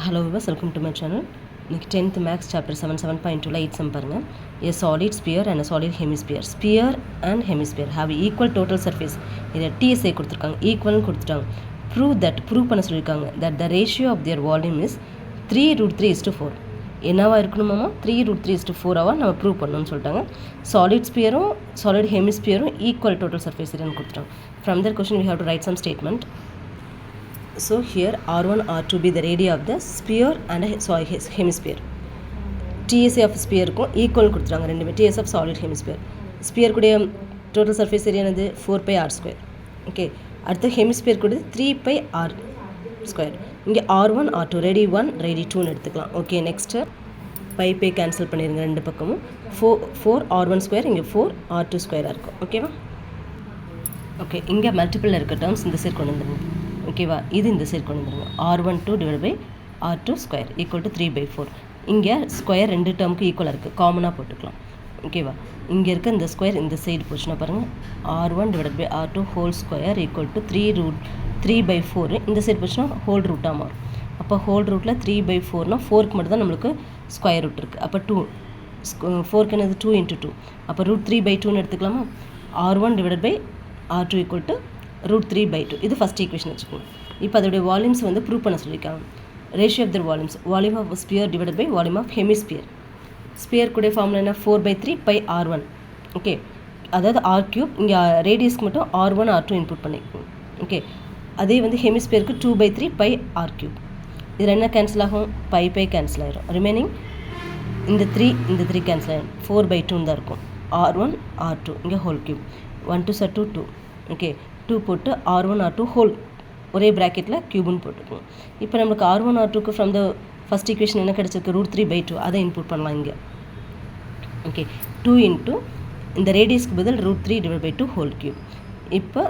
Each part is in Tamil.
Hello viewers, welcome to my channel. இன்னைக்கு 10th maths chapter 7.2ல 8 sum பாருங்க. A solid sphere and a solid hemisphere. Sphere and hemisphere have equal total surface. இத TSA கொடுத்திருக்காங்க. equal கொடுத்துட்டாங்க. prove பண்ண சொல்லிருக்காங்க that the ratio of their volume is 3√3:4. என்னவா இருக்கணுமாமா 3√3:4 ஆவா நம்ம ப்ரூவ் பண்ணனும்னு சொல்லிட்டாங்க. solid sphereம் solid hemisphereம் equal total surface area னு கொடுத்துட்டாங்க. From that question we have to write some statement. So here R1 R2 be the radii of the sphere and hemisphere. TSA of sphere க்கும் equal கொடுத்துட்டாங்க ரெண்டுமே. TSA of solid hemisphere. Sphere கூடிய total surface area என்னது 4πr². ஓகே, அடுத்து hemisphere கூடிய 3πr². இங்கே R1 R2 radii 1 radii 2 எடுத்துக்கலாம். ஓகே, நெக்ஸ்ட் பை கேன்சல் பண்ணிடுங்க ரெண்டு பக்கமும். 4r1² இங்கே 4r2² இருக்கும். ஓகேவா? ஓகே, இங்கே மல்டிபிள் இருக்க டேர்ம்ஸ் இந்த சைடு கொண்டு வந்துடுங்க. ஓகேவா? இது இந்த சைடு கொண்டு வந்துடுங்க. R12 divide by R2² equal to 3/4. இங்கே ஸ்கொயர் ரெண்டு டேர்முக்கு ஈக்குவலாக இருக்குது, காமனாக போட்டுக்கலாம். ஓகேவா? இங்கே இருக்க இந்த ஸ்கொயர் இந்த சைடு போச்சுன்னா பாருங்கள், R1 divide by R2 whole square equal to 3/4. இந்த சைடு போச்சுன்னா ஹோல் ரூட்டாக மாறும். அப்போ ஹோல் ரூட்டில் 3/4னா 4க்கு மட்டும் தான் நம்மளுக்கு ஸ்கொயர் ரூட் இருக்குது. அப்போ 2 4க்கு என்னது 2 × 2. அப்போ √3/2ன்னு எடுத்துக்கலாமா? R1 divide by R2 equal to √3/2. இது ஃபஸ்ட் ஈக்குவேஷன் வச்சுக்கோங்க. இப்போ அதோடைய வால்யூம்ஸ் வந்து ப்ரூவ் பண்ண சொல்லியிருக்காங்க. Ratio of their volumes, volume of sphere divide by volume of hemisphere. Sphere கூட ஃபார்முலா என்ன? 4/3πr1. ஓகே, அதாவது r3. இங்கே ரேடியஸ்க்கு மட்டும் R1 R2 இன்புட் பண்ணிக்கோங்க. ஓகே, அதே வந்து ஹெமிஸ்பியருக்கு 2/3πr3. இதில் என்ன கேன்சல் ஆகும்? பை கேன்சல் ஆகிடும். ரிமைனிங் இந்த 3 கேன்சல் ஆகிடும். 4/2 தான் இருக்கும். R1 R2 இங்கே ஹோல் கியூப். 1 2 2 2. ஓகே, 2 போட்டு R1 R2 ஹோல் ஒரே ப்ராக்கெட்டில் க்யூப்னு போட்டுக்குவோம். இப்போ நம்மளுக்கு R1 R2க்கு ஃப்ரம் த ஃபஸ்ட் ஈக்குவேஷன் என்ன கிடச்சிருக்கு? √3/2. அதை இன்புட் பண்ணலாம் இங்கே. ஓகே, 2 × இந்த ரேடியஸ்க்கு பதில் √3/2 ஹோல் கியூப். இப்போ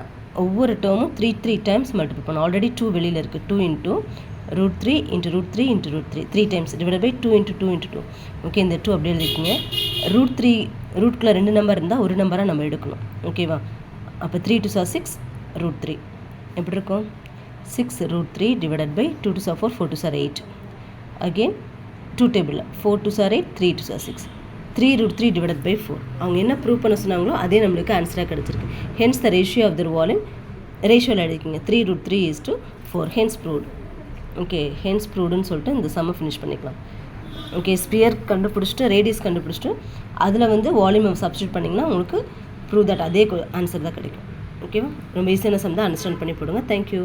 ஒவ்வொரு டேர்மும் 3 டைம்ஸ் மல்டிபிள் பண்ணணும். ஆல்ரெடி 2 வெளியில் இருக்குது. 2 × √3 × √3 × √3 3 டைம்ஸ் டிவைட் பை 2 × 2 × 2. ஓகே, இந்த 2 அப்படியே எழுதிக்கோங்க. √3 ரூட்குள்ளே 2 நம்பர் இருந்தால் ஒரு நம்பராக நம்ம எடுக்கணும். ஓகேவா? அப்போ 3 2 6 √3 எப்படி இருக்கும்? 6 √3 டிவைடட் பை 2 2 4 4 2 8. அகெயின் 2 டேபிளில் 4 2 8 3 2 6 3 √3 டிவைடட் பை 4. அவங்க என்ன ப்ரூவ் பண்ண சொன்னாங்களோ அதே நம்மளுக்கு ஆன்சராக கிடச்சிருக்கு. Hence the ratio of their volume ரேஷியோவில் எழுதிக்கிங்க 3√3:4. Hence proved. ஓகே, ஹென்ஸ் ப்ரூவ்டுன்னு சொல்லிட்டு இந்த சம்மை ஃபினிஷ் பண்ணிக்கலாம். ஓகே, ஸ்பியர் கண்டுபிடிச்சிட்டு ரேடியஸ் கண்டுபிடிச்சிட்டு அதில் வந்து வால்யூம் சப்ஸ்டியூட் பண்ணிங்கன்னா உங்களுக்கு ப்ரூவ் தட் அதே ஆன்சர் தான் கிடைக்கும். ஓகேவா? ரொம்ப ஈஸியான சம் தான், அண்டர்ஸ்டாண்ட் பண்ணி போடுங்க. தேங்க்யூ.